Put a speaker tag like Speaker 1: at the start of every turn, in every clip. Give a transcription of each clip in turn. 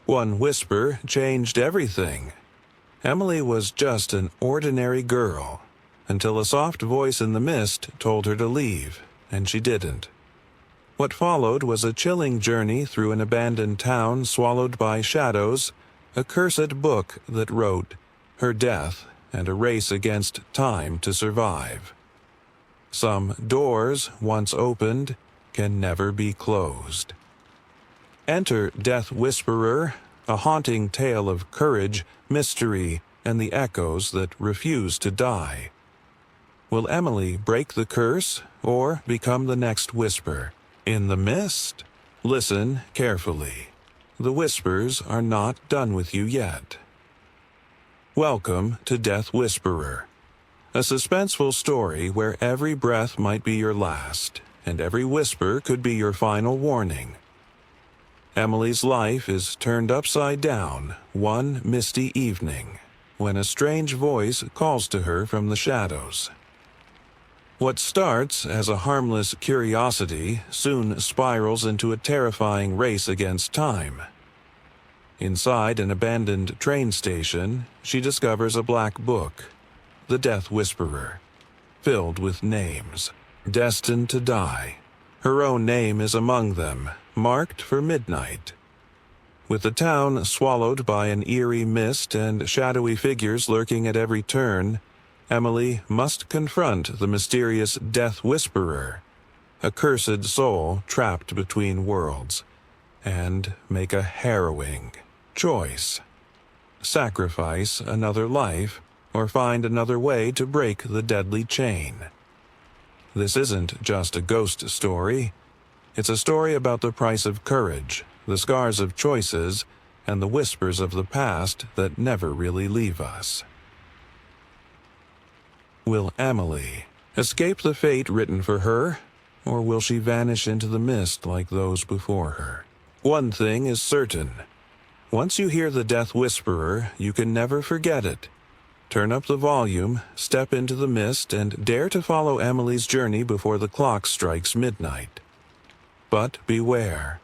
Speaker 1: One whisper changed everything. Emily was just an ordinary girl, until a soft voice in the mist told her to leave, and she didn't. What followed was a chilling journey through an abandoned town swallowed by shadows, a cursed book that wrote her death and a race against time to survive. Some doors, once opened, can never be closed. Enter Death Whisperer, a haunting tale of courage, mystery, and the echoes that refuse to die. Will Emily break the curse or become the next whisper? In the mist? Listen carefully. The whispers are not done with you yet. Welcome to Death Whisperer, a suspenseful story where every breath might be your last, and every whisper could be your final warning. Emily's life is turned upside down one misty evening, when a strange voice calls to her from the shadows. What starts as a harmless curiosity soon spirals into a terrifying race against time. Inside an abandoned train station, she discovers a black book, The Death Whisperer, filled with names, destined to die. Her own name is among them, marked for midnight. With the town swallowed by an eerie mist and shadowy figures lurking at every turn, Emily must confront the mysterious Death Whisperer, a cursed soul trapped between worlds, and make a harrowing choice. Sacrifice another life, or find another way to break the deadly chain. This isn't just a ghost story. It's a story about the price of courage, the scars of choices, and the whispers of the past that never really leave us. Will Emily escape the fate written for her, or will she vanish into the mist like those before her? One thing is certain. Once you hear the Death Whisperer, you can never forget it. Turn up the volume, step into the mist, and dare to follow Emily's journey before the clock strikes midnight. But beware.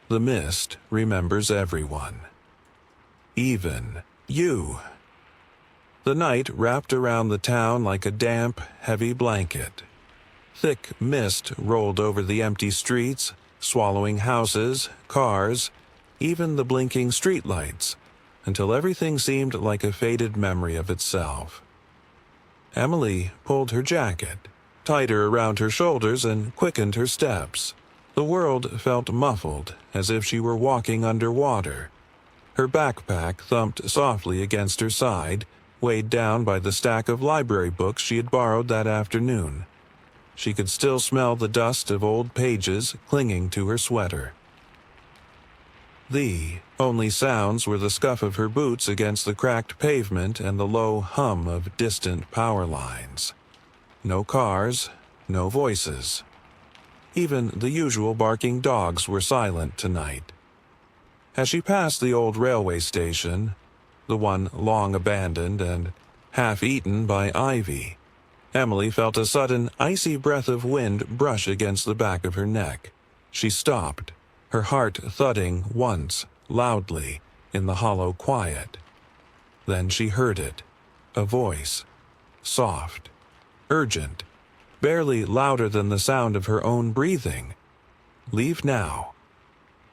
Speaker 1: The mist remembers everyone. Even you. The night wrapped around the town like a damp, heavy blanket. Thick mist rolled over the empty streets, swallowing houses, cars, even the blinking streetlights, until everything seemed like a faded memory of itself. Emily pulled her jacket tighter around her shoulders and quickened her steps. The world felt muffled, as if she were walking underwater. Her backpack thumped softly against her side, weighed down by the stack of library books she had borrowed that afternoon. She could still smell the dust of old pages clinging to her sweater. The only sounds were the scuff of her boots against the cracked pavement and the low hum of distant power lines. No cars, no voices. Even the usual barking dogs were silent tonight. As she passed the old railway station, the one long abandoned and half-eaten by ivy, Emily felt a sudden, icy breath of wind brush against the back of her neck. She stopped, her heart thudding once, loudly, in the hollow quiet. Then she heard it, a voice, soft, urgent, barely louder than the sound of her own breathing. "Leave now."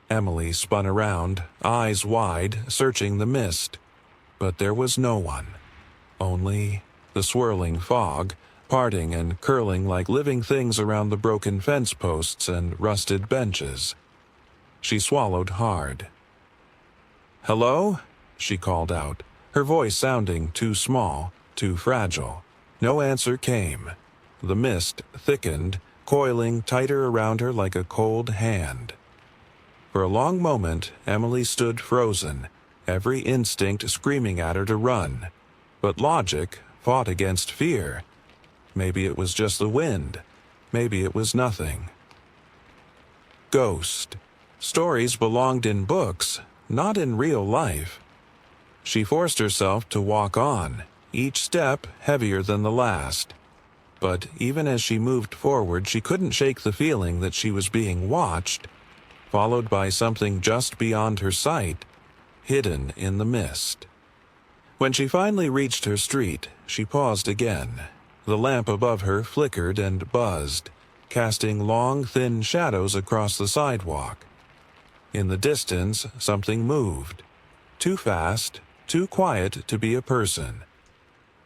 Speaker 1: Emily spun around, eyes wide, searching the mist. But there was no one. Only the swirling fog, parting and curling like living things around the broken fence posts and rusted benches. She swallowed hard. "Hello?" she called out, her voice sounding too small, too fragile. No answer came. The mist thickened, coiling tighter around her like a cold hand. For a long moment, Emily stood frozen, every instinct screaming at her to run. But logic fought against fear. Maybe it was just the wind. Maybe it was nothing. Ghost. Stories belonged in books, not in real life. She forced herself to walk on, each step heavier than the last. But even as she moved forward, she couldn't shake the feeling that she was being watched, followed by something just beyond her sight, hidden in the mist. When she finally reached her street, she paused again. The lamp above her flickered and buzzed, casting long, thin shadows across the sidewalk. In the distance, something moved. Too fast, too quiet to be a person.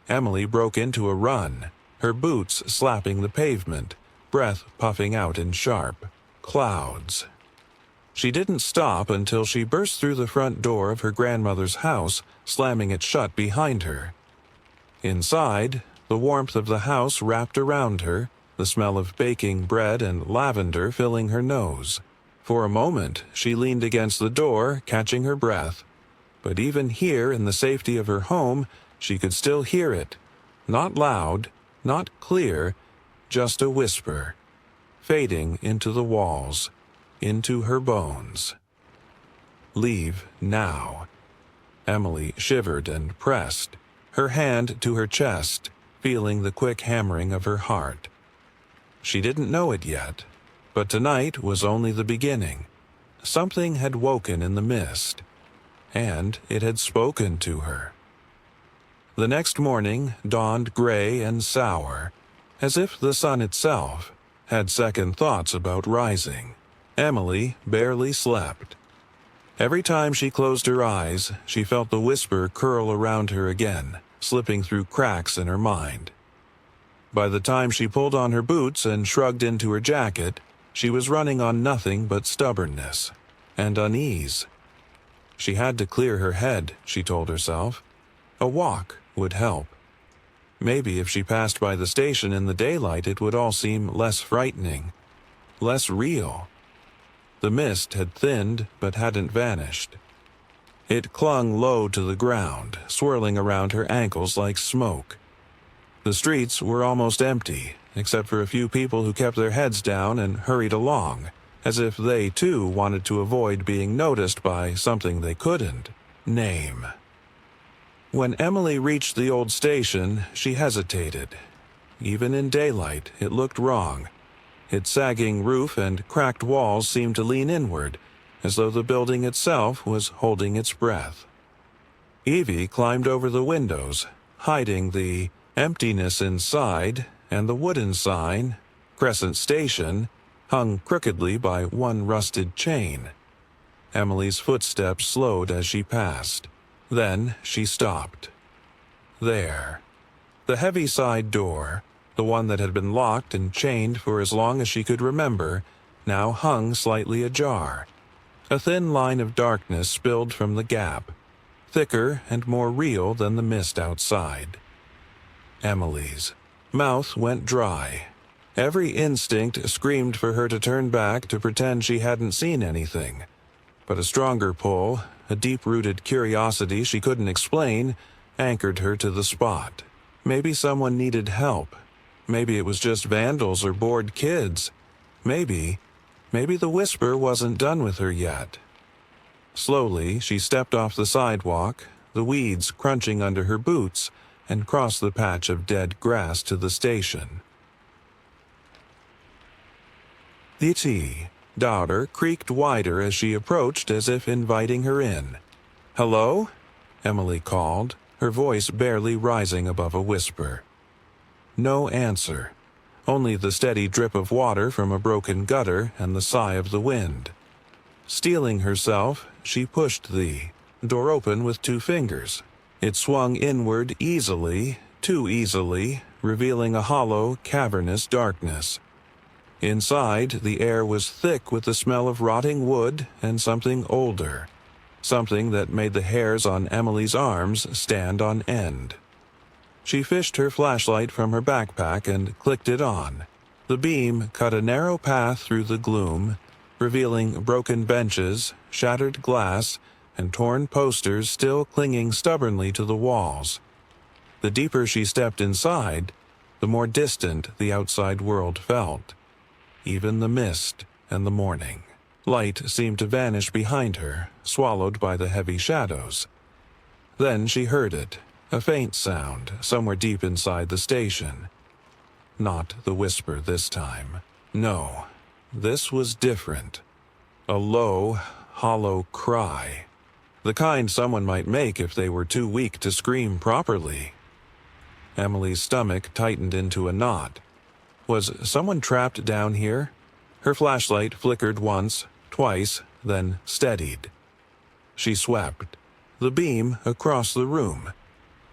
Speaker 1: Emily broke into a run, her boots slapping the pavement, breath puffing out in sharp clouds. She didn't stop until she burst through the front door of her grandmother's house, slamming it shut behind her. Inside, the warmth of the house wrapped around her, the smell of baking bread and lavender filling her nose. For a moment, she leaned against the door, catching her breath. But even here, in the safety of her home, she could still hear it. Not loud, not clear, just a whisper, fading into the walls, into her bones. Leave now. Emily shivered and pressed, her hand to her chest, feeling the quick hammering of her heart. She didn't know it yet, but tonight was only the beginning. Something had woken in the mist, and it had spoken to her. The next morning dawned gray and sour, as if the sun itself had second thoughts about rising. Emily barely slept. Every time she closed her eyes, she felt the whisper curl around her again, slipping through cracks in her mind. By the time she pulled on her boots and shrugged into her jacket, she was running on nothing but stubbornness and unease. She had to clear her head, she told herself. A walk would help. Maybe if she passed by the station in the daylight, it would all seem less frightening, less real. The mist had thinned but hadn't vanished. It clung low to the ground, swirling around her ankles like smoke. The streets were almost empty, except for a few people who kept their heads down and hurried along, as if they too wanted to avoid being noticed by something they couldn't name. When Emily reached the old station, she hesitated. Even in daylight, it looked wrong. Its sagging roof and cracked walls seemed to lean inward, as though the building itself was holding its breath. Evie climbed over the windows, hiding the emptiness inside, and the wooden sign, Crescent Station, hung crookedly by one rusted chain. Emily's footsteps slowed as she passed. Then she stopped. There. The heavy side door, the one that had been locked and chained for as long as she could remember, now hung slightly ajar. A thin line of darkness spilled from the gap, thicker and more real than the mist outside. Emily's mouth went dry. Every instinct screamed for her to turn back to pretend she hadn't seen anything. But a stronger pull, a deep-rooted curiosity she couldn't explain, anchored her to the spot. Maybe someone needed help. Maybe it was just vandals or bored kids. Maybe the whisper wasn't done with her yet. Slowly, she stepped off the sidewalk, the weeds crunching under her boots, and crossed the patch of dead grass to the station. The daughter creaked wider as she approached, as if inviting her in. "Hello?" Emily called, her voice barely rising above a whisper. No answer, only the steady drip of water from a broken gutter and the sigh of the wind. Steeling herself, she pushed the door open with 2 fingers. It swung inward easily, too easily, revealing a hollow, cavernous darkness. Inside, the air was thick with the smell of rotting wood and something older, something that made the hairs on Emily's arms stand on end. She fished her flashlight from her backpack and clicked it on. The beam cut a narrow path through the gloom, revealing broken benches, shattered glass, and torn posters still clinging stubbornly to the walls. The deeper she stepped inside, the more distant the outside world felt. Even the mist and the morning. Light seemed to vanish behind her, swallowed by the heavy shadows. Then she heard it, a faint sound, somewhere deep inside the station. Not the whisper this time. No, this was different. A low, hollow cry. The kind someone might make if they were too weak to scream properly. Emily's stomach tightened into a knot. Was someone trapped down here? Her flashlight flickered once, twice, then steadied. She swept the beam across the room.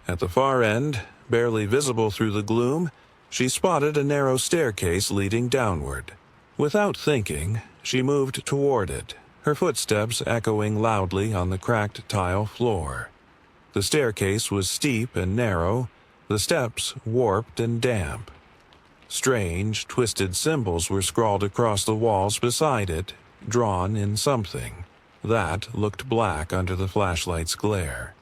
Speaker 1: At the far end, barely visible through the gloom, she spotted a narrow staircase leading downward. Without thinking, she moved toward it, her footsteps echoing loudly on the cracked tile floor. The staircase was steep and narrow, the steps warped and damp. Strange, twisted symbols were scrawled across the walls beside it, drawn in something that looked black under the flashlight's glare.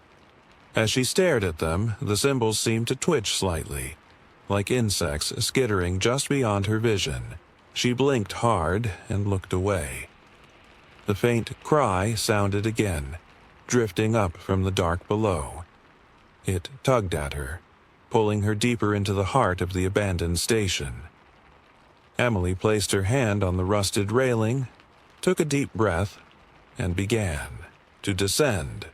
Speaker 1: As she stared at them, the symbols seemed to twitch slightly, like insects skittering just beyond her vision. She blinked hard and looked away. The faint cry sounded again, drifting up from the dark below. It tugged at her, pulling her deeper into the heart of the abandoned station. Emily placed her hand on the rusted railing, took a deep breath, and began to descend,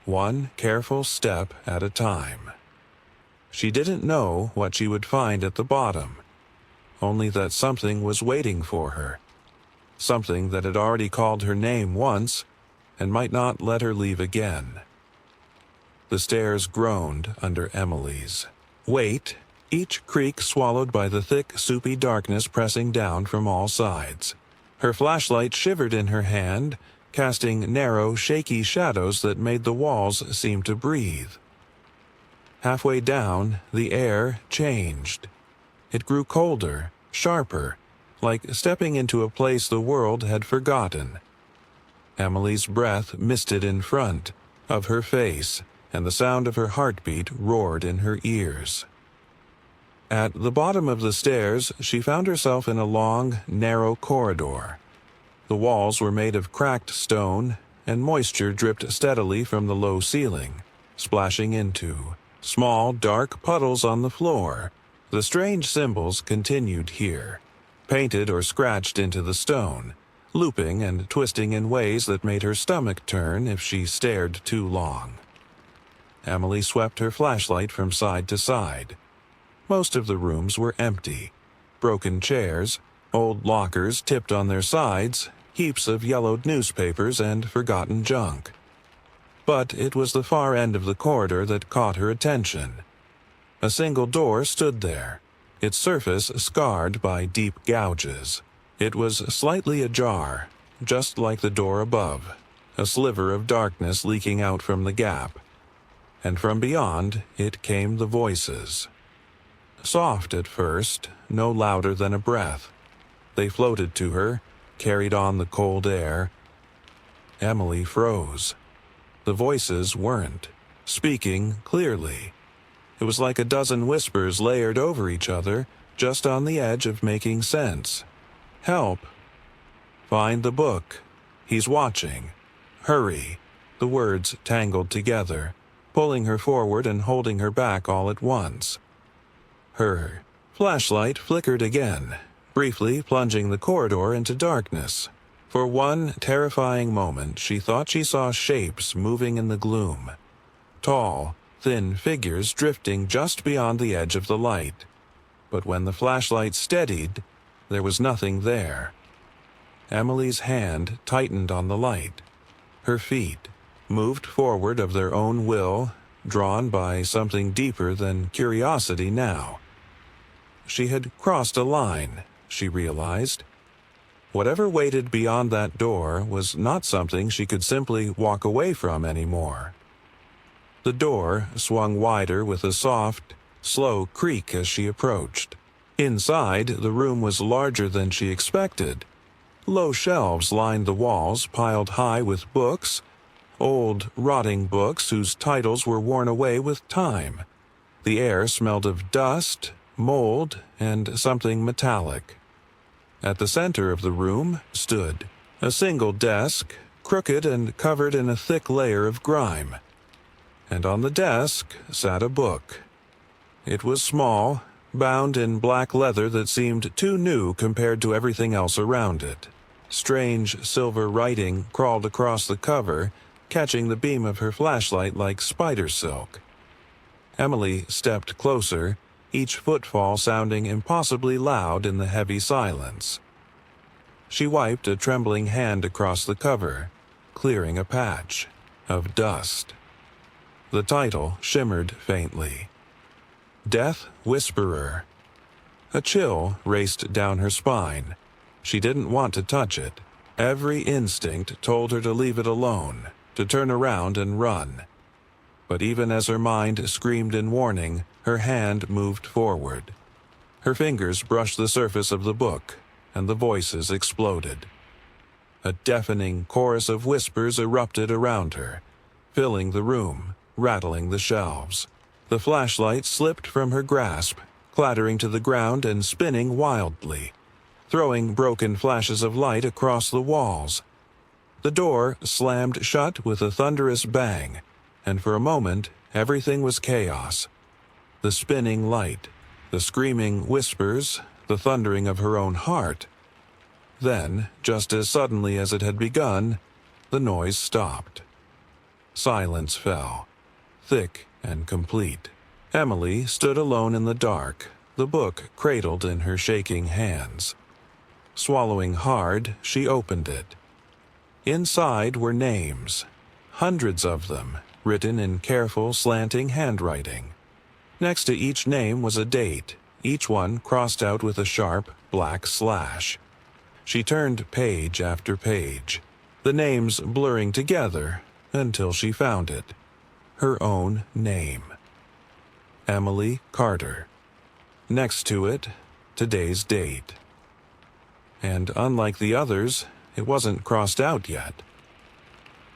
Speaker 1: one careful step at a time. She didn't know what she would find at the bottom, only that something was waiting for her, something that had already called her name once and might not let her leave again. The stairs groaned under Emily's weight, each creak swallowed by the thick, soupy darkness pressing down from all sides. Her flashlight shivered in her hand, casting narrow, shaky shadows that made the walls seem to breathe. Halfway down, the air changed. It grew colder, sharper, like stepping into a place the world had forgotten. Emily's breath misted in front of her face, and the sound of her heartbeat roared in her ears. At the bottom of the stairs, she found herself in a long, narrow corridor. The walls were made of cracked stone, and moisture dripped steadily from the low ceiling, splashing into small, dark puddles on the floor. The strange symbols continued here, painted or scratched into the stone, looping and twisting in ways that made her stomach turn if she stared too long. Emily swept her flashlight from side to side. Most of the rooms were empty. Broken chairs, old lockers tipped on their sides, heaps of yellowed newspapers and forgotten junk. But it was the far end of the corridor that caught her attention. A single door stood there, its surface scarred by deep gouges. It was slightly ajar, just like the door above, a sliver of darkness leaking out from the gap. And from beyond it came the voices. Soft at first, no louder than a breath. They floated to her, carried on the cold air. Emily froze. The voices weren't speaking clearly. It was like a dozen whispers layered over each other, just on the edge of making sense. Help. Find the book. He's watching. Hurry. The words tangled together, pulling her forward and holding her back all at once. Her flashlight flickered again, briefly plunging the corridor into darkness. For one terrifying moment, she thought she saw shapes moving in the gloom. Tall, thin figures drifting just beyond the edge of the light. But when the flashlight steadied, there was nothing there. Emily's hand tightened on the light. Her feet moved forward of their own will, drawn by something deeper than curiosity now. She had crossed a line, she realized. Whatever waited beyond that door was not something she could simply walk away from anymore. The door swung wider with a soft, slow creak as she approached. Inside, the room was larger than she expected. Low shelves lined the walls, piled high with books, old, rotting books whose titles were worn away with time. The air smelled of dust, mold, and something metallic. At the center of the room stood a single desk, crooked and covered in a thick layer of grime. And on the desk sat a book. It was small, bound in black leather that seemed too new compared to everything else around it. Strange silver writing crawled across the cover, catching the beam of her flashlight like spider silk. Emily stepped closer, each footfall sounding impossibly loud in the heavy silence. She wiped a trembling hand across the cover, clearing a patch of dust. The title shimmered faintly. Death Whisperer. A chill raced down her spine. She didn't want to touch it. Every instinct told her to leave it alone, to turn around and run. But even as her mind screamed in warning, her hand moved forward. Her fingers brushed the surface of the book, and the voices exploded. A deafening chorus of whispers erupted around her, filling the room, rattling the shelves. The flashlight slipped from her grasp, clattering to the ground and spinning wildly, throwing broken flashes of light across the walls. The door slammed shut with a thunderous bang, and for a moment everything was chaos. The spinning light, the screaming whispers, the thundering of her own heart. Then, just as suddenly as it had begun, the noise stopped. Silence fell, thick and complete. Emily stood alone in the dark, the book cradled in her shaking hands. Swallowing hard, she opened it. Inside were names, hundreds of them, written in careful, slanting handwriting. Next to each name was a date, each one crossed out with a sharp, black slash. She turned page after page, the names blurring together until she found it. Her own name. Emily Carter. Next to it, today's date. And unlike the others, it wasn't crossed out yet.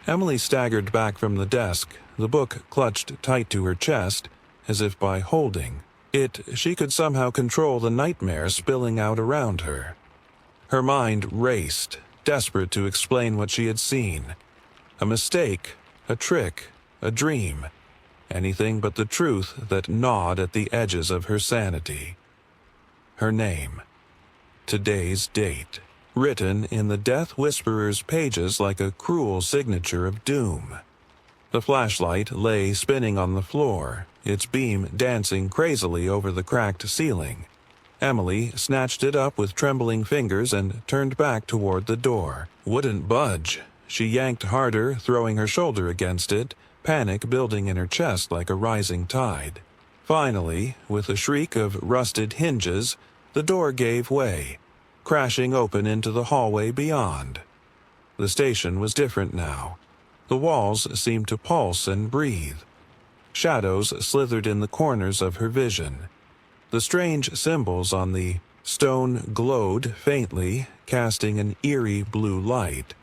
Speaker 1: Emily staggered back from the desk, the book clutched tight to her chest, as if by holding it she could somehow control the nightmare spilling out around her. Her mind raced, desperate to explain what she had seen. A mistake, a trick, a dream. Anything but the truth that gnawed at the edges of her sanity. Her name. Today's date. Written in the Death Whisperer's pages like a cruel signature of doom. The flashlight lay spinning on the floor, its beam dancing crazily over the cracked ceiling. Emily snatched it up with trembling fingers and turned back toward the door. Wouldn't budge. She yanked harder, throwing her shoulder against it, panic building in her chest like a rising tide. Finally, with a shriek of rusted hinges, the door gave way, crashing open into the hallway beyond. The station was different now. The walls seemed to pulse and breathe. Shadows slithered in the corners of her vision. The strange symbols on the stone glowed faintly, casting an eerie blue light.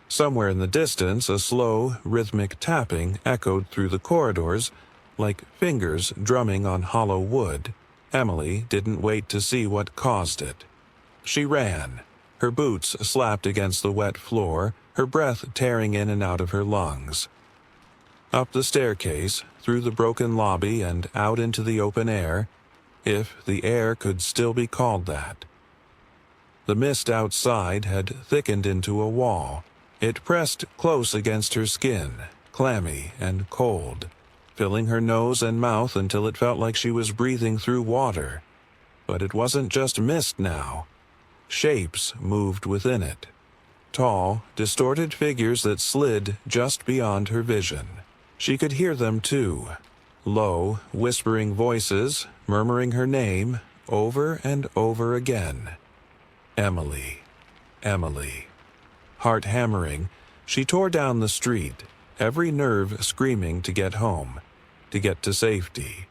Speaker 1: Somewhere in the distance, a slow, rhythmic tapping echoed through the corridors, like fingers drumming on hollow wood. Emily didn't wait to see what caused it. She ran. Her boots slapped against the wet floor, her breath tearing in and out of her lungs. Up the staircase, through the broken lobby and out into the open air, if the air could still be called that. The mist outside had thickened into a wall. It pressed close against her skin, clammy and cold, filling her nose and mouth until it felt like she was breathing through water. But it wasn't just mist now. Shapes moved within it. Tall, distorted figures that slid just beyond her vision. She could hear them too. Low, whispering voices, murmuring her name, over and over again. Emily. Emily. Heart hammering, she tore down the street, every nerve screaming to get home, to get to safety.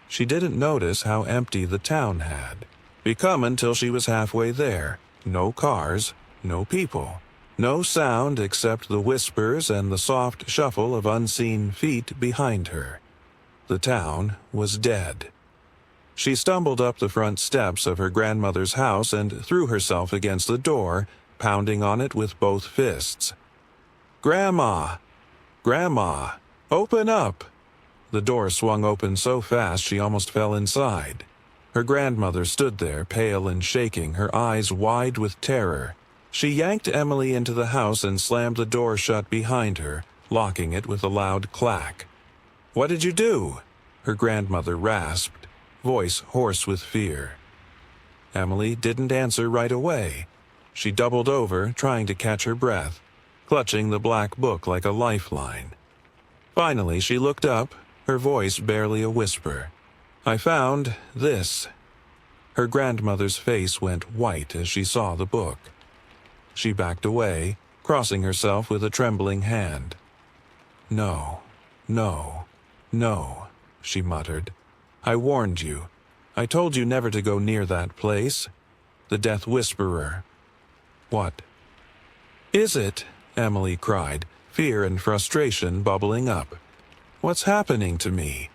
Speaker 1: She didn't notice how empty the town had become until she was halfway there. No cars, no people, no sound except the whispers and the soft shuffle of unseen feet behind her. The town was dead. She stumbled up the front steps of her grandmother's house and threw herself against the door, pounding on it with both fists. "Grandma! Grandma! Open up!" The door swung open so fast she almost fell inside. Her grandmother stood there, pale and shaking, her eyes wide with terror. She yanked Emily into the house and slammed the door shut behind her, locking it with a loud clack. "What did you do?" her grandmother rasped, voice hoarse with fear. Emily didn't answer right away. She doubled over, trying to catch her breath, clutching the black book like a lifeline. Finally, she looked up, her voice barely a whisper. "I found this." Her grandmother's face went white as she saw the book. She backed away, crossing herself with a trembling hand. "No, no, no," she muttered. "I warned you. I told you never to go near that place. The Death Whisperer." "What is it?" Emily cried, fear and frustration bubbling up. "What's happening to me?"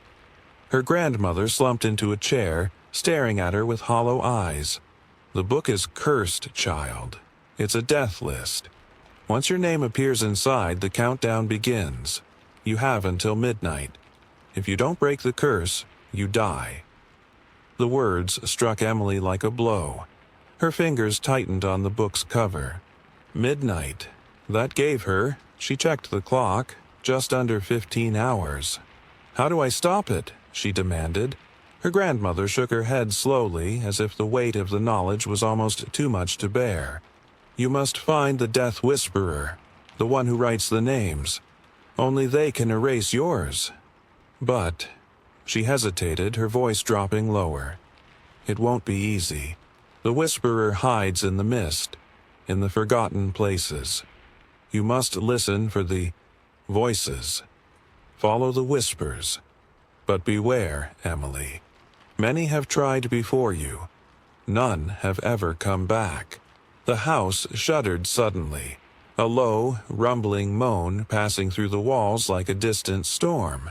Speaker 1: Her grandmother slumped into a chair, staring at her with hollow eyes. "The book is cursed, child. It's a death list. Once your name appears inside, the countdown begins. You have until midnight. If you don't break the curse, you die." The words struck Emily like a blow. Her fingers tightened on the book's cover. Midnight. That gave her, she checked the clock, just under 15 hours. "How do I stop it?" she demanded. Her grandmother shook her head slowly, as if the weight of the knowledge was almost too much to bear. "You must find the Death Whisperer, the one who writes the names. Only they can erase yours." "But," she hesitated, her voice dropping lower, "it won't be easy. The Whisperer hides in the mist, in the forgotten places. You must listen for the voices. Follow the whispers. But beware, Emily. Many have tried before you. None have ever come back." The house shuddered suddenly, a low, rumbling moan passing through the walls like a distant storm.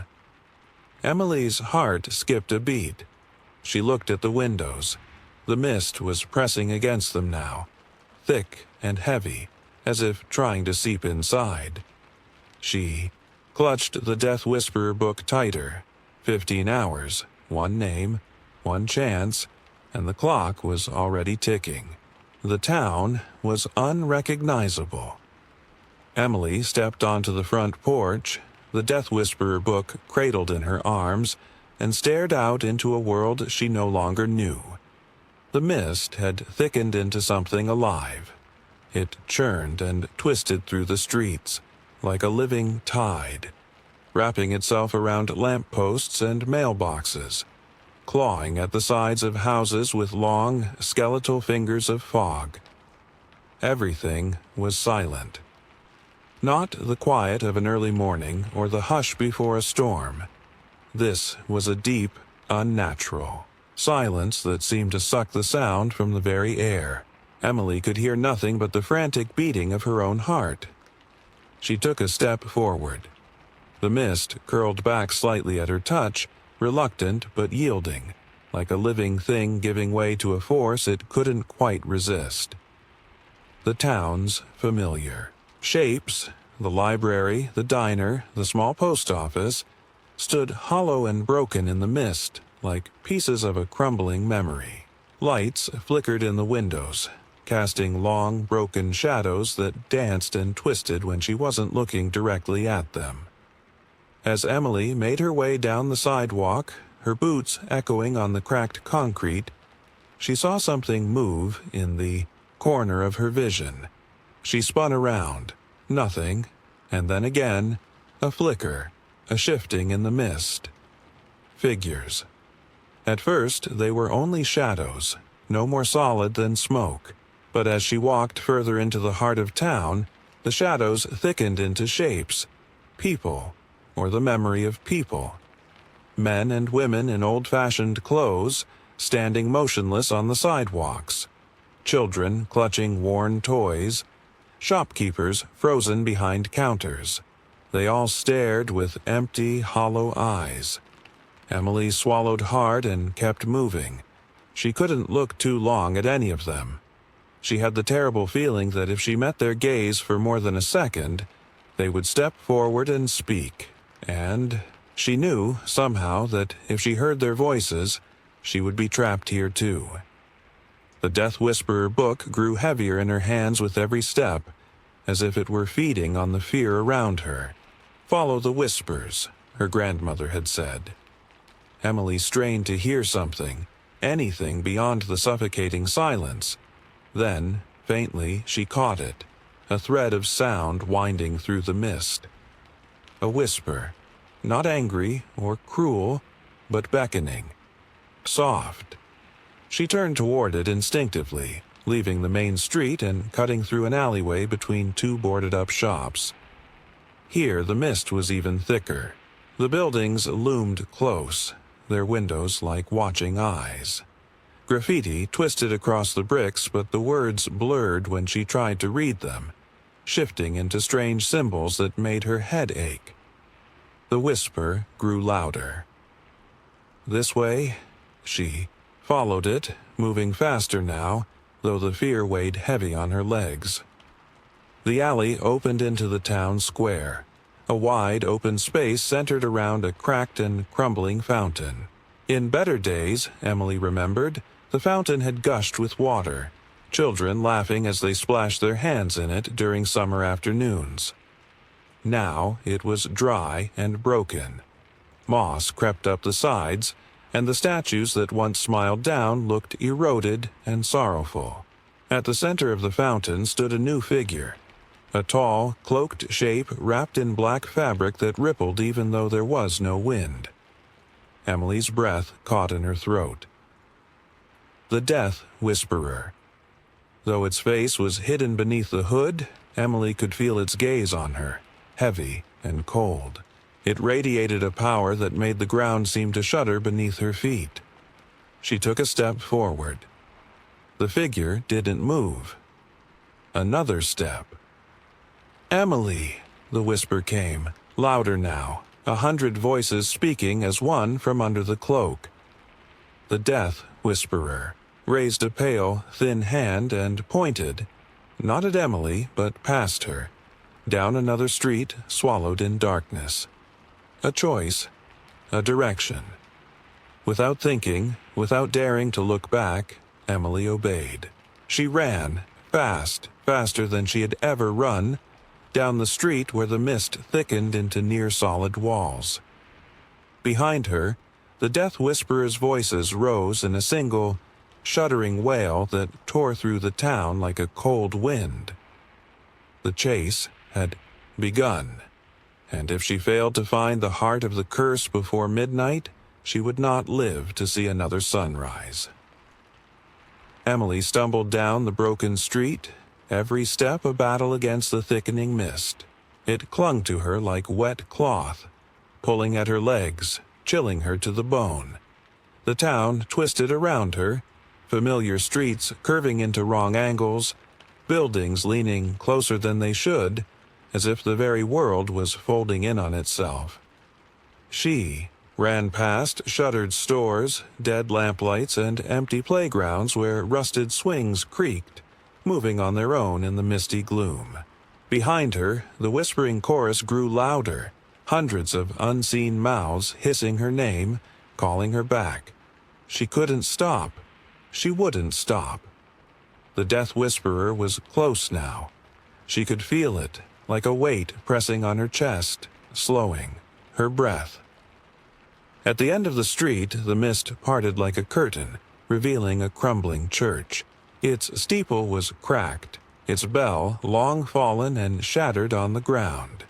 Speaker 1: Emily's heart skipped a beat. She looked at the windows. The mist was pressing against them now, thick and heavy, as if trying to seep inside. She clutched the Death Whisperer book tighter. 15 hours, one name, one chance, and the clock was already ticking. The town was unrecognizable. Emily stepped onto the front porch, the Death Whisperer book cradled in her arms, and stared out into a world she no longer knew. The mist had thickened into something alive. It churned and twisted through the streets, like a living tide, wrapping itself around lampposts and mailboxes, clawing at the sides of houses with long, skeletal fingers of fog. Everything was silent. Not the quiet of an early morning or the hush before a storm. This was a deep, unnatural silence that seemed to suck the sound from the very air. Emily could hear nothing but the frantic beating of her own heart. She took a step forward. The mist curled back slightly at her touch, reluctant but yielding, like a living thing giving way to a force it couldn't quite resist. The town's familiar. Shapes, the library, the diner, the small post office, stood hollow and broken in the mist, like pieces of a crumbling memory. Lights flickered in the windows, casting long, broken shadows that danced and twisted when she wasn't looking directly at them. As Emily made her way down the sidewalk, her boots echoing on the cracked concrete, she saw something move in the corner of her vision. She spun around. Nothing, and then again, a flicker, a shifting in the mist. Figures. At first, they were only shadows, no more solid than smoke. But as she walked further into the heart of town, the shadows thickened into shapes. People, or the memory of people. Men and women in old-fashioned clothes, standing motionless on the sidewalks. Children clutching worn toys. Shopkeepers frozen behind counters. They all stared with empty, hollow eyes. Emily swallowed hard and kept moving. She couldn't look too long at any of them. She had the terrible feeling that if she met their gaze for more than a second, they would step forward and speak. And she knew, somehow, that if she heard their voices, she would be trapped here too. The Death Whisperer book grew heavier in her hands with every step, as if it were feeding on the fear around her. "Follow the whispers," her grandmother had said. Emily strained to hear something, anything beyond the suffocating silence. Then, faintly, she caught it, a thread of sound winding through the mist. A whisper, not angry or cruel, but beckoning. Soft. She turned toward it instinctively, leaving the main street and cutting through an alleyway between two boarded-up shops. Here the mist was even thicker. The buildings loomed close, their windows like watching eyes. Graffiti twisted across the bricks, but the words blurred when she tried to read them, shifting into strange symbols that made her head ache. The whisper grew louder. This way, she followed it, moving faster now, though the fear weighed heavy on her legs. The alley opened into the town square, a wide open space centered around a cracked and crumbling fountain. In better days, Emily remembered, the fountain had gushed with water, children laughing as they splashed their hands in it during summer afternoons. Now it was dry and broken. Moss crept up the sides, and the statues that once smiled down looked eroded and sorrowful. At the center of the fountain stood a new figure, a tall, cloaked shape wrapped in black fabric that rippled even though there was no wind. Emily's breath caught in her throat. The Death Whisperer. Though its face was hidden beneath the hood, Emily could feel its gaze on her, heavy and cold. It radiated a power that made the ground seem to shudder beneath her feet. She took a step forward. The figure didn't move. Another step. "Emily," the whisper came, louder now, 100 voices speaking as one from under the cloak. The Death Whisperer raised a pale, thin hand and pointed, not at Emily, but past her, down another street swallowed in darkness. A choice, a direction. Without thinking, without daring to look back, Emily obeyed. She ran, fast, faster than she had ever run, down the street where the mist thickened into near-solid walls. Behind her, the Death Whisperer's voices rose in a single, shuddering wail that tore through the town like a cold wind. The chase had begun, and if she failed to find the heart of the curse before midnight, she would not live to see another sunrise. Emily stumbled down the broken street, every step a battle against the thickening mist. It clung to her like wet cloth, pulling at her legs, chilling her to the bone. The town twisted around her, familiar streets curving into wrong angles, buildings leaning closer than they should, as if the very world was folding in on itself. She ran past shuttered stores, dead lamplights, and empty playgrounds where rusted swings creaked, moving on their own in the misty gloom. Behind her, the whispering chorus grew louder, hundreds of unseen mouths hissing her name, calling her back. She couldn't stop. She wouldn't stop. The Death Whisperer was close now. She could feel it, like a weight pressing on her chest, slowing her breath. At the end of the street, the mist parted like a curtain, revealing a crumbling church. Its steeple was cracked, its bell long fallen and shattered on the ground.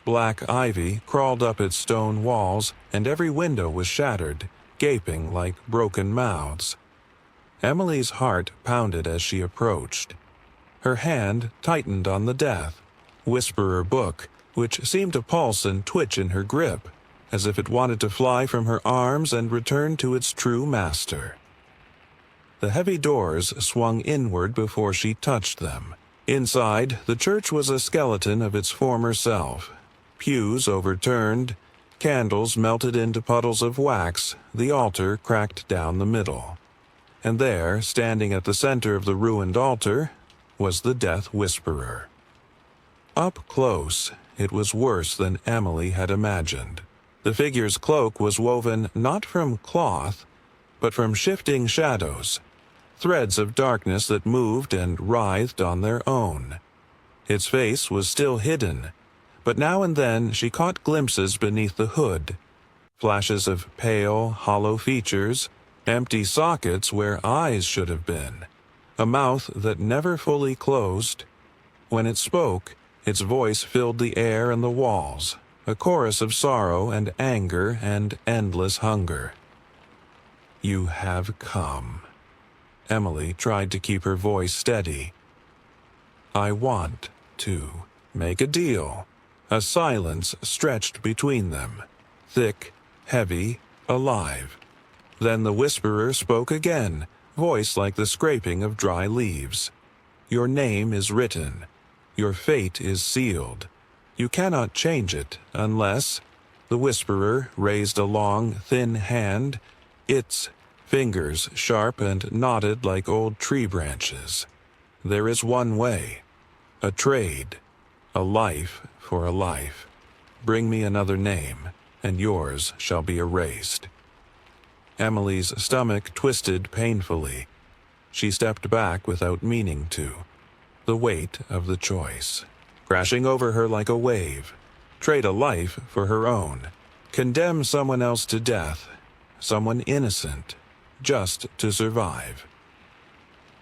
Speaker 1: Black ivy crawled up its stone walls, and every window was shattered, gaping like broken mouths. Emily's heart pounded as she approached. Her hand tightened on the Death Whisperer book, which seemed to pulse and twitch in her grip, as if it wanted to fly from her arms and return to its true master. The heavy doors swung inward before she touched them. Inside, the church was a skeleton of its former self. Pews overturned, candles melted into puddles of wax, the altar cracked down the middle. And there, standing at the center of the ruined altar, was the Death Whisperer. Up close, it was worse than Emily had imagined. The figure's cloak was woven not from cloth, but from shifting shadows, threads of darkness that moved and writhed on their own. Its face was still hidden, but now and then she caught glimpses beneath the hood, flashes of pale, hollow features, empty sockets where eyes should have been, a mouth that never fully closed. When it spoke, its voice filled the air and the walls, a chorus of sorrow and anger and endless hunger. "You have come." Emily tried to keep her voice steady. "I want to make a deal." A silence stretched between them, thick, heavy, alive. Then the whisperer spoke again, voice like the scraping of dry leaves. "Your name is written. Your fate is sealed. You cannot change it unless—" The whisperer raised a long, thin hand, its fingers sharp and knotted like old tree branches. "There is one way. A trade. A life for a life. Bring me another name, and yours shall be erased." Emily's stomach twisted painfully. She stepped back without meaning to. The weight of the choice, crashing over her like a wave. Trade a life for her own. Condemn someone else to death, someone innocent, just to survive.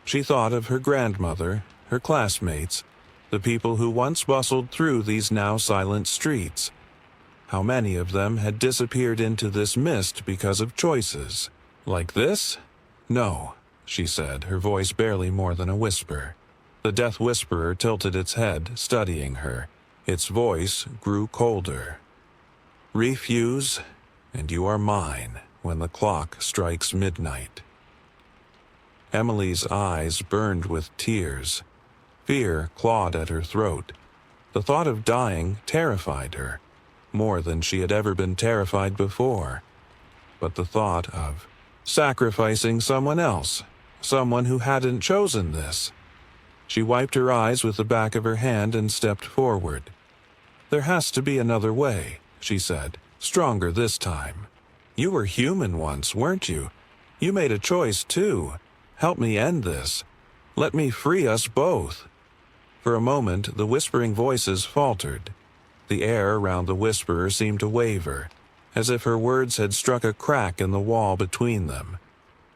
Speaker 1: She thought of her grandmother, her classmates, the people who once bustled through these now silent streets. How many of them had disappeared into this mist because of choices? Like this? "No," she said, her voice barely more than a whisper. The death whisperer tilted its head, studying her. Its voice grew colder. "Refuse, and you are mine when the clock strikes midnight." Emily's eyes burned with tears. Fear clawed at her throat. The thought of dying terrified her, more than she had ever been terrified before. But the thought of sacrificing someone else, someone who hadn't chosen this. She wiped her eyes with the back of her hand and stepped forward. "There has to be another way," she said, stronger this time. "You were human once, weren't you? You made a choice, too. Help me end this. Let me free us both." For a moment, the whispering voices faltered. The air around the whisperer seemed to waver, as if her words had struck a crack in the wall between them.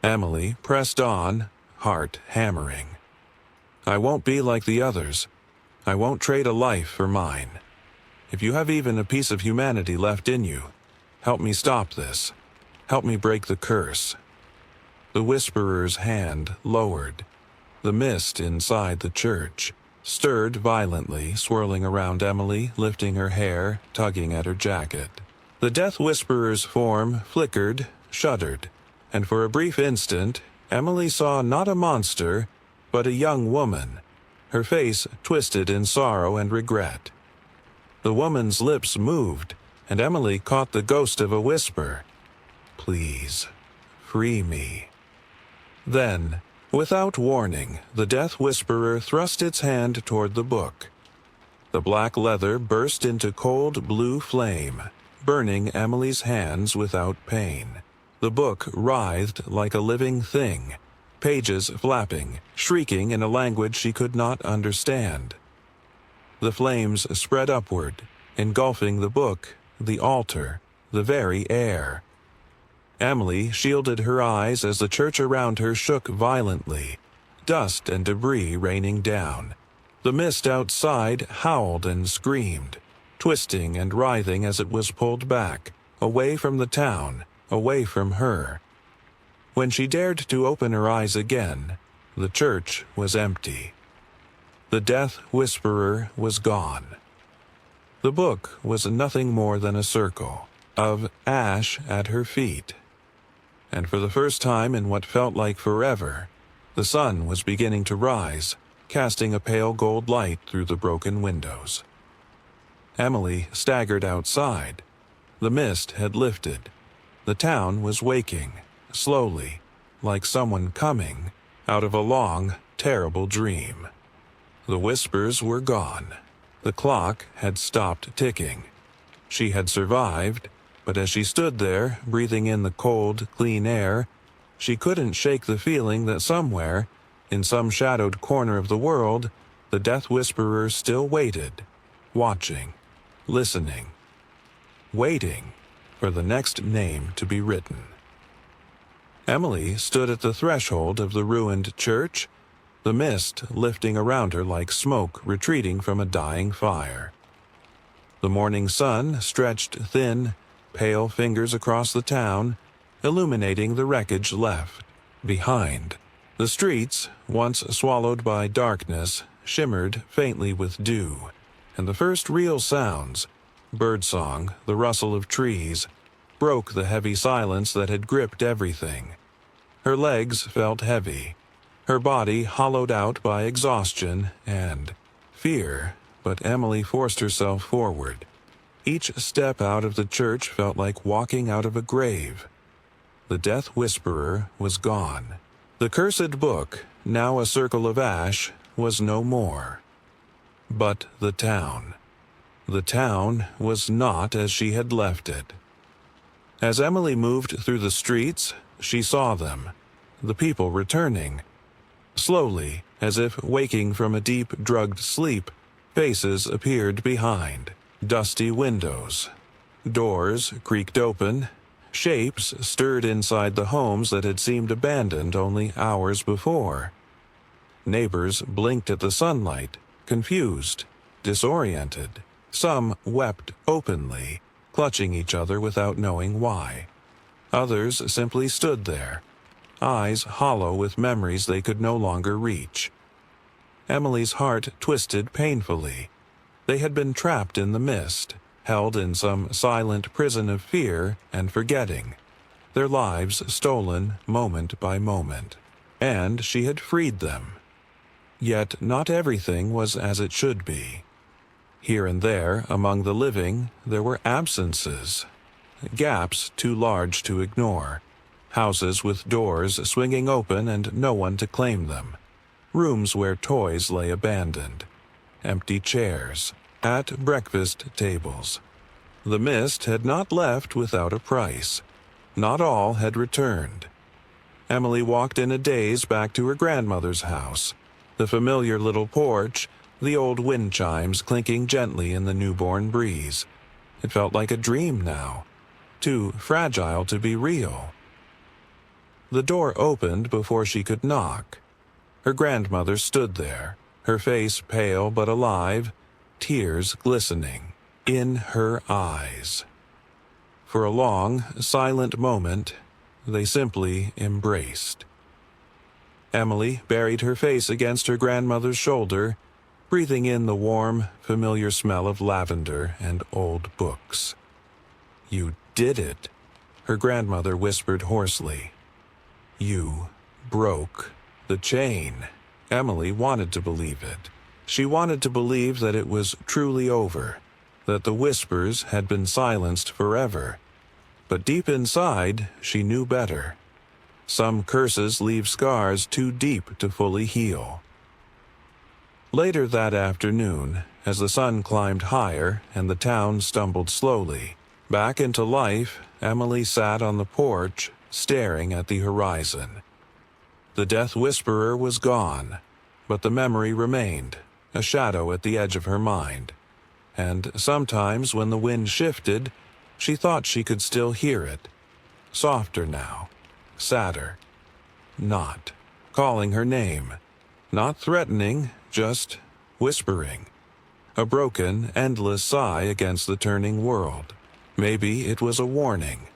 Speaker 1: Emily pressed on, heart hammering. "I won't be like the others. I won't trade a life for mine. If you have even a piece of humanity left in you, help me stop this. Help me break the curse." The whisperer's hand lowered. The mist inside the church stirred violently, swirling around Emily, lifting her hair, tugging at her jacket. The death whisperer's form flickered, shuddered, and for a brief instant, Emily saw not a monster, but a young woman, her face twisted in sorrow and regret. The woman's lips moved, and Emily caught the ghost of a whisper. "Please, free me." Then, without warning, the death whisperer thrust its hand toward the book. The black leather burst into cold blue flame, burning Emily's hands without pain. The book writhed like a living thing, pages flapping, shrieking in a language she could not understand. The flames spread upward, engulfing the book, the altar, the very air. Emily shielded her eyes as the church around her shook violently, dust and debris raining down. The mist outside howled and screamed, twisting and writhing as it was pulled back, away from the town, away from her. When she dared to open her eyes again, the church was empty. The death whisperer was gone. The book was nothing more than a circle of ash at her feet. And for the first time in what felt like forever, the sun was beginning to rise, casting a pale gold light through the broken windows. Emily staggered outside. The mist had lifted. The town was waking, slowly, like someone coming out of a long, terrible dream. The whispers were gone. The clock had stopped ticking. She had survived, but as she stood there, breathing in the cold, clean air, she couldn't shake the feeling that somewhere, in some shadowed corner of the world, the death whisperer still waited, watching, listening, waiting for the next name to be written. Emily stood at the threshold of the ruined church, the mist lifting around her like smoke retreating from a dying fire. The morning sun stretched thin, pale fingers across the town, illuminating the wreckage left behind. The streets, once swallowed by darkness, shimmered faintly with dew, and the first real sounds, birdsong, the rustle of trees, broke the heavy silence that had gripped everything. Her legs felt heavy, her body hollowed out by exhaustion and fear, but Emily forced herself forward. Each step out of the church felt like walking out of a grave. The death whisperer was gone. The cursed book, now a circle of ash, was no more. But the town. The town was not as she had left it. As Emily moved through the streets, she saw them, the people returning. Slowly, as if waking from a deep, drugged sleep, faces appeared behind. Dusty windows. Doors creaked open. Shapes stirred inside the homes that had seemed abandoned only hours before. Neighbors blinked at the sunlight, confused, disoriented. Some wept openly, clutching each other without knowing why. Others simply stood there, eyes hollow with memories they could no longer reach. Emily's heart twisted painfully. They had been trapped in the mist, held in some silent prison of fear and forgetting, their lives stolen moment by moment. And she had freed them. Yet not everything was as it should be. Here and there, among the living, there were absences, gaps too large to ignore, houses with doors swinging open and no one to claim them, rooms where toys lay abandoned, empty chairs, at breakfast tables. The mist had not left without a price. Not all had returned. Emily walked in a daze back to her grandmother's house, the familiar little porch, the old wind chimes clinking gently in the newborn breeze. It felt like a dream now, too fragile to be real. The door opened before she could knock. Her grandmother stood there, her face pale but alive, tears glistening in her eyes. For a long, silent moment, they simply embraced. Emily buried her face against her grandmother's shoulder, breathing in the warm, familiar smell of lavender and old books. "You did it," her grandmother whispered hoarsely. "You broke the chain." Emily wanted to believe it. She wanted to believe that it was truly over, that the whispers had been silenced forever. But deep inside, she knew better. Some curses leave scars too deep to fully heal. Later that afternoon, as the sun climbed higher and the town stumbled slowly back into life, Emily sat on the porch, staring at the horizon. The death whisperer was gone, but the memory remained, a shadow at the edge of her mind. And sometimes when the wind shifted, she thought she could still hear it. Softer now, sadder. Not calling her name. Not threatening, just whispering. A broken, endless sigh against the turning world. Maybe it was a warning.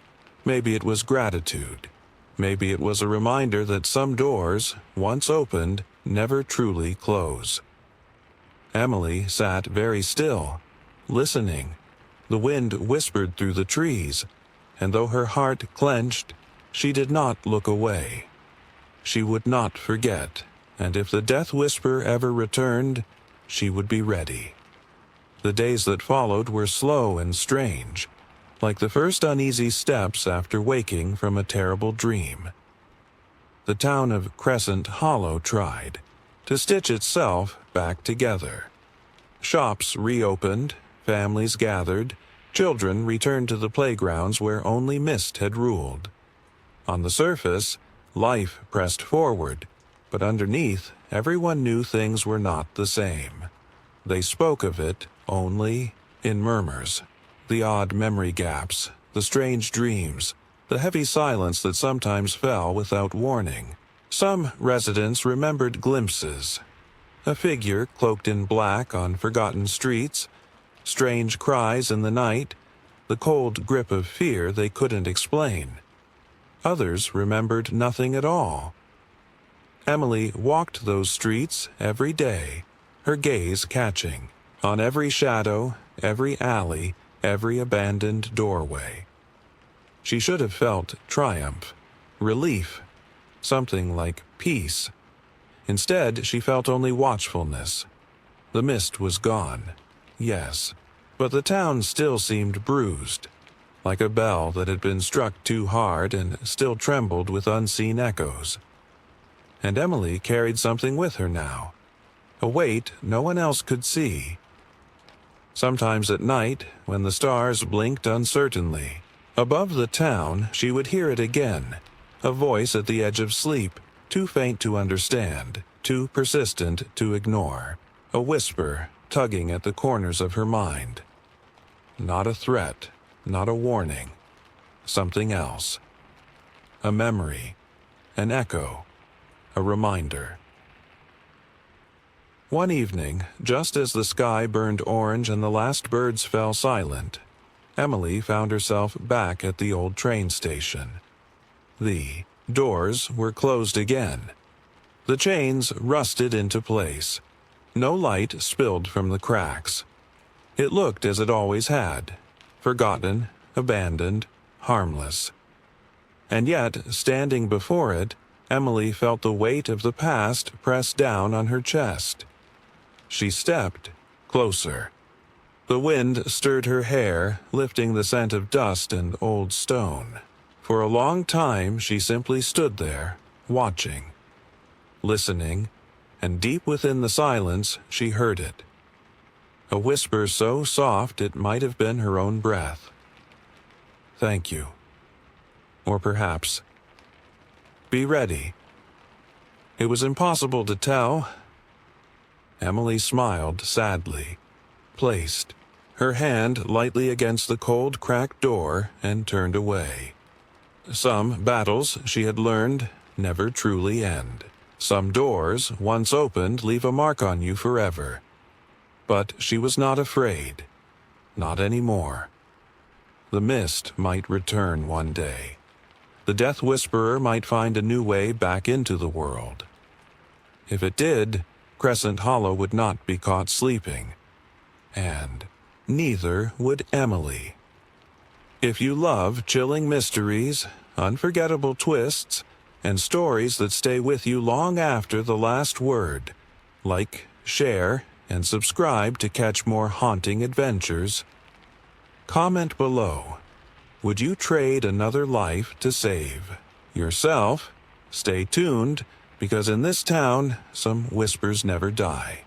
Speaker 1: Maybe it was gratitude. Maybe it was a reminder that some doors, once opened, never truly close. Emily sat very still, listening. The wind whispered through the trees, and though her heart clenched, she did not look away. She would not forget, and if the death whisper ever returned, she would be ready. The days that followed were slow and strange, like the first uneasy steps after waking from a terrible dream. The town of Crescent Hollow tried to stitch itself back together. Shops reopened, families gathered, children returned to the playgrounds where only mist had ruled. On the surface, life pressed forward, but underneath, everyone knew things were not the same. They spoke of it only in murmurs, the odd memory gaps, the strange dreams, the heavy silence that sometimes fell without warning. Some residents remembered glimpses, a figure cloaked in black on forgotten streets, strange cries in the night, the cold grip of fear they couldn't explain. Others remembered nothing at all. Emily walked those streets every day, her gaze catching on every shadow, every alley, every abandoned doorway. She should have felt triumph, relief, something like peace. Instead, she felt only watchfulness. The mist was gone, yes, but the town still seemed bruised, like a bell that had been struck too hard and still trembled with unseen echoes. And Emily carried something with her now, a weight no one else could see. Sometimes at night, when the stars blinked uncertainly, above the town she would hear it again, a voice at the edge of sleep, too faint to understand, too persistent to ignore, a whisper tugging at the corners of her mind. Not a threat, not a warning, something else. A memory, an echo, a reminder. One evening, just as the sky burned orange and the last birds fell silent, Emily found herself back at the old train station. The doors were closed again. The chains rusted into place. No light spilled from the cracks. It looked as it always had, forgotten, abandoned, harmless. And yet, standing before it, Emily felt the weight of the past press down on her chest. She stepped closer. The wind stirred her hair, lifting the scent of dust and old stone. For a long time she simply stood there, watching, listening, and deep within the silence she heard it. A whisper so soft it might have been her own breath. "Thank you." Or perhaps, "Be ready." It was impossible to tell. Emily smiled sadly, placed her hand lightly against the cold, cracked door, and turned away. Some battles, she had learned, never truly end. Some doors, once opened, leave a mark on you forever. But she was not afraid. Not anymore. The mist might return one day. The Death Whisperer might find a new way back into the world. If it did, Crescent Hollow would not be caught sleeping. And neither would Emily. If you love chilling mysteries, unforgettable twists, and stories that stay with you long after the last word, like, share, and subscribe to catch more haunting adventures. Comment below. Would you trade another life to save yourself? Stay tuned, because in this town, some whispers never die.